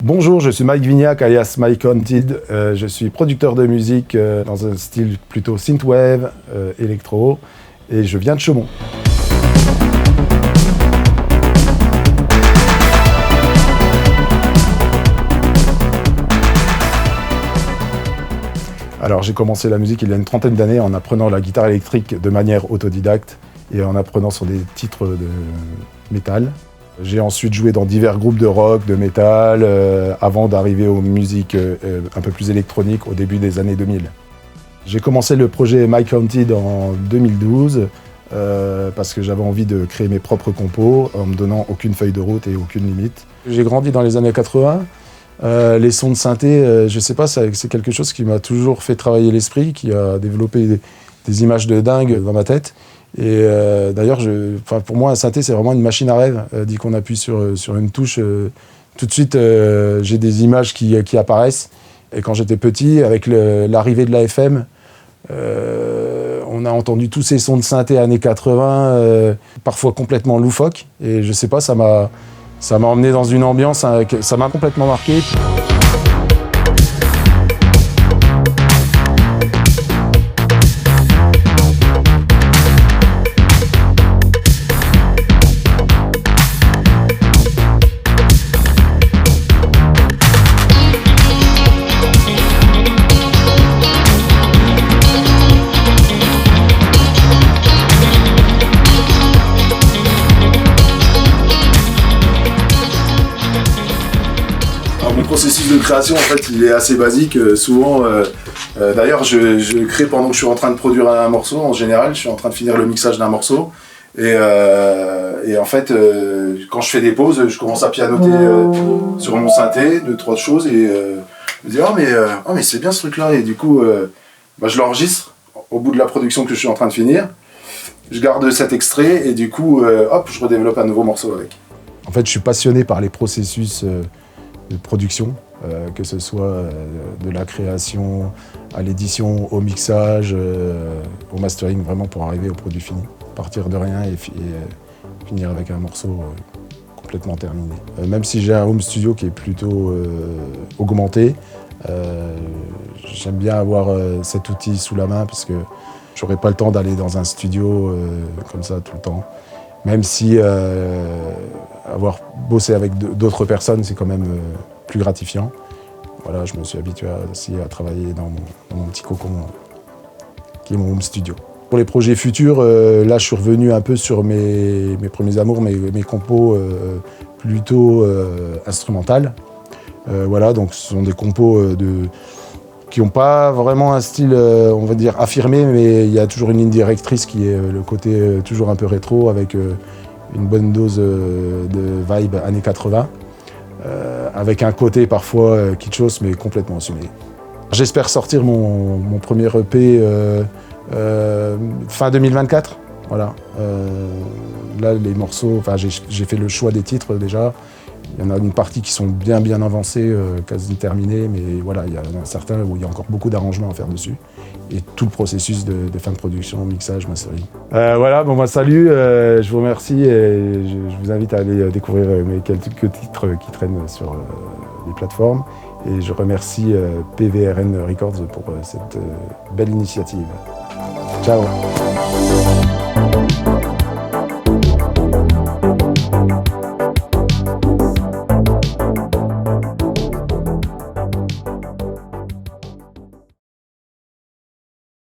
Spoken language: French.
Bonjour, je suis Mike Vignac, alias Mike Haunted. Je suis producteur de musique dans un style plutôt synthwave, électro, et je viens de Chaumont. Alors j'ai commencé la musique il y a une trentaine d'années en apprenant la guitare électrique de manière autodidacte et en apprenant sur des titres de métal. J'ai ensuite joué dans divers groupes de rock, de métal, avant d'arriver aux musiques un peu plus électroniques au début des années 2000. J'ai commencé le projet Mike Haunted en 2012 parce que j'avais envie de créer mes propres compos en me donnant aucune feuille de route et aucune limite. J'ai grandi dans les années 80. Les sons de synthé, je sais pas, c'est quelque chose qui m'a toujours fait travailler l'esprit, qui a développé des images de dingue dans ma tête. Et d'ailleurs, pour moi, un synthé, c'est vraiment une machine à rêve. Dès qu'on appuie sur une touche, tout de suite, j'ai des images qui apparaissent. Et quand j'étais petit, avec l'arrivée de la FM, on a entendu tous ces sons de synthé années 80, parfois complètement loufoques. Et je sais pas, ça m'a emmené dans une ambiance, ça m'a complètement marqué. Mon processus de création, en fait, il est assez basique. Souvent, d'ailleurs, je crée pendant que je suis en train de produire un morceau. En général, je suis en train de finir le mixage d'un morceau. Et en fait, quand je fais des pauses, je commence à pianoter sur mon synthé, deux, trois choses, et je me dis « Oh, mais c'est bien ce truc-là ». Et du coup, je l'enregistre au bout de la production que je suis en train de finir. Je garde cet extrait, et du coup, hop, je redéveloppe un nouveau morceau avec. En fait, je suis passionné par les processus de production, que ce soit de la création à l'édition, au mixage, au mastering, vraiment pour arriver au produit fini. Partir de rien et finir avec un morceau complètement terminé. Même si j'ai un home studio qui est plutôt augmenté, j'aime bien avoir cet outil sous la main parce que j'aurais pas le temps d'aller dans un studio comme ça tout le temps. Même si avoir bossé avec d'autres personnes, c'est quand même plus gratifiant. Voilà, je me suis habitué aussi à travailler dans mon petit cocon, qui est mon home studio. Pour les projets futurs, là, je suis revenu un peu sur mes premiers amours, mes compos plutôt instrumentales. Voilà, donc ce sont des compos qui n'ont pas vraiment un style, on va dire, affirmé, mais il y a toujours une ligne directrice qui est le côté toujours un peu rétro, avec une bonne dose de vibe années 80, avec un côté parfois kitschos, mais complètement assumé. J'espère sortir mon premier EP fin 2024. Voilà. Là, les morceaux, j'ai fait le choix des titres déjà. Il y en a une partie qui sont bien avancées, quasi terminées, mais voilà, il y en a certains où il y a encore beaucoup d'arrangements à faire dessus. Et tout le processus de fin de production, mixage, mastering. Voilà, bon, salut, je vous remercie et je vous invite à aller découvrir mes quelques titres qui traînent sur les plateformes. Et je remercie PVRN Records pour cette belle initiative. Ciao.